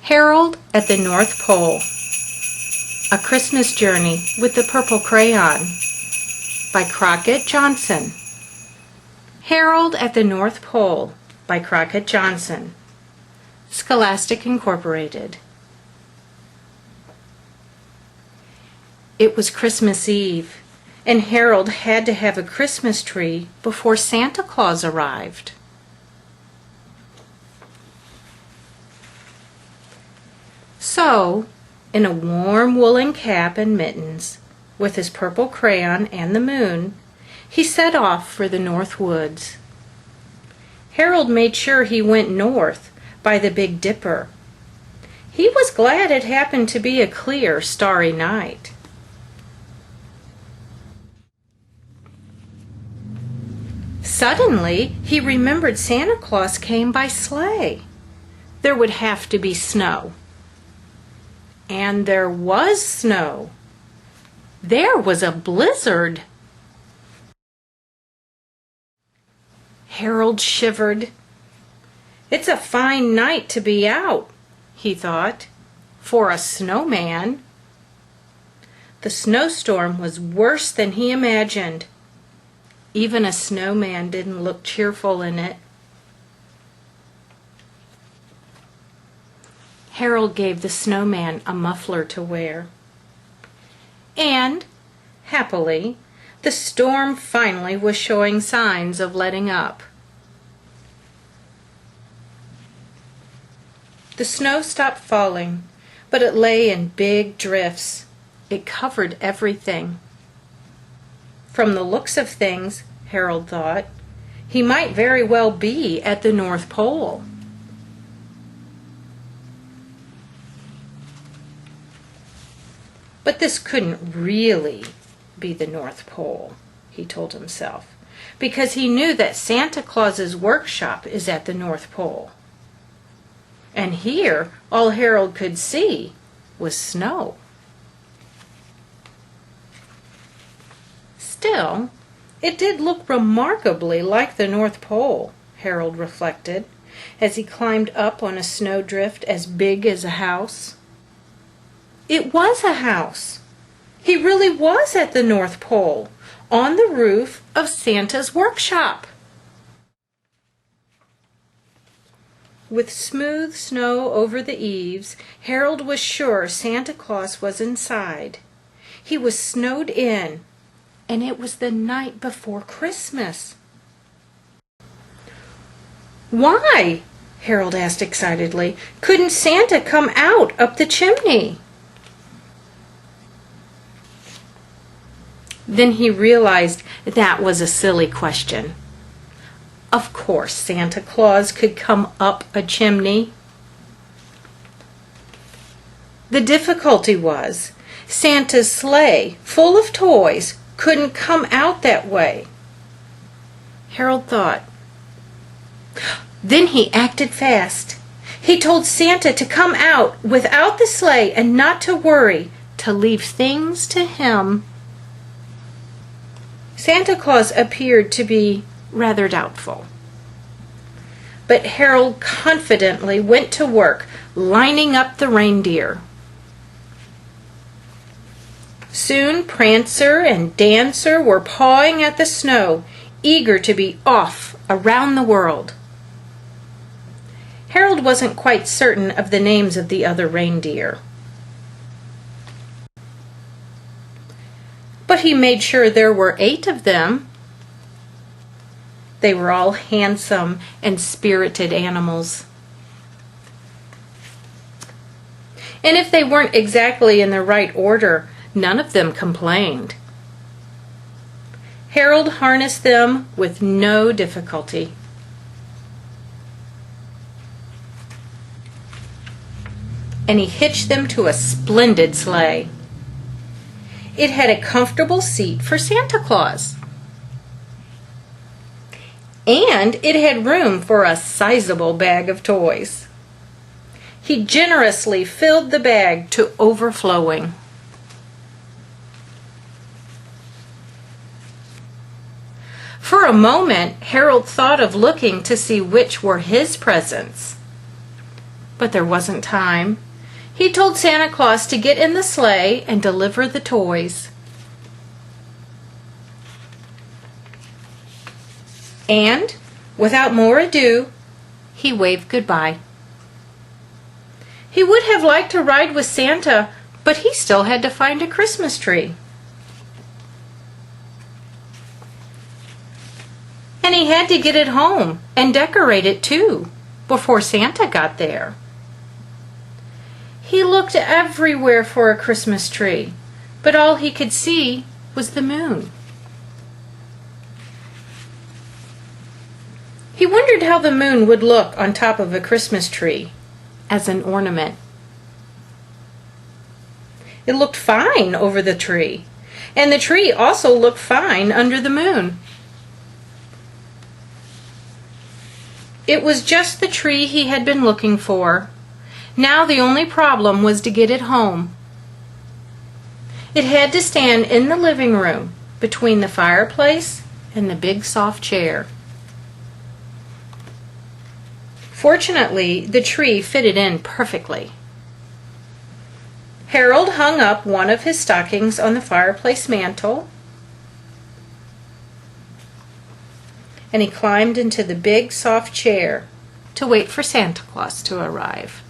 Harold at the North Pole. A Christmas Journey with the Purple Crayon by Crockett Johnson. Harold at the North Pole by Crockett Johnson. Scholastic Incorporated. It was Christmas Eve, and Harold had to have a Christmas tree before Santa Claus arrived. So, in a warm woolen cap and mittens, with his purple crayon and the moon, he set off for the North Woods. Harold made sure he went north by the Big Dipper. He was glad it happened to be a clear, starry night. Suddenly, he remembered Santa Claus came by sleigh. There would have to be snow. And there was snow. There was a blizzard. Harold shivered. It's a fine night to be out, he thought, for a snowman. The snowstorm was worse than he imagined. Even a snowman didn't look cheerful in it. Harold gave the snowman a muffler to wear. And, happily, the storm finally was showing signs of letting up. The snow stopped falling, but it lay in big drifts. It covered everything. From the looks of things, Harold thought, he might very well be at the North Pole. But this couldn't really be the North Pole, he told himself, because he knew that Santa Claus's workshop is at the North Pole. And here, all Harold could see was snow. Still, it did look remarkably like the North Pole, Harold reflected, as he climbed up on a snowdrift as big as a house. It was a house. He really was at the North Pole, on the roof of Santa's workshop. With smooth snow over the eaves, Harold was sure Santa Claus was inside. He was snowed in, and it was the night before Christmas. Why, Harold asked excitedly, couldn't Santa come out up the chimney? Then he realized that was a silly question. Of course Santa Claus could come up a chimney. The difficulty was Santa's sleigh, full of toys, couldn't come out that way. Harold thought. Then he acted fast. He told Santa to come out without the sleigh and not to worry, to leave things to him. Santa Claus appeared to be rather doubtful. But Harold confidently went to work, lining up the reindeer. Soon Prancer and Dancer were pawing at the snow, eager to be off around the world. Harold wasn't quite certain of the names of the other reindeer, but he made sure there were 8 of them. They were all handsome and spirited animals. And if they weren't exactly in the right order, none of them complained. Harold harnessed them with no difficulty. And he hitched them to a splendid sleigh. It had a comfortable seat for Santa Claus. And it had room for a sizable bag of toys. He generously filled the bag to overflowing. For a moment, Harold thought of looking to see which were his presents. But there wasn't time. He told Santa Claus to get in the sleigh and deliver the toys. And, without more ado, he waved goodbye. He would have liked to ride with Santa, but he still had to find a Christmas tree. And he had to get it home and decorate it too before Santa got there. He looked everywhere for a Christmas tree, but all he could see was the moon. He wondered how the moon would look on top of a Christmas tree as an ornament. It looked fine over the tree, and the tree also looked fine under the moon. It was just the tree he had been looking for. Now the only problem was to get it home. It had to stand in the living room between the fireplace and the big soft chair. Fortunately, the tree fitted in perfectly. Harold hung up one of his stockings on the fireplace mantel, and he climbed into the big soft chair to wait for Santa Claus to arrive.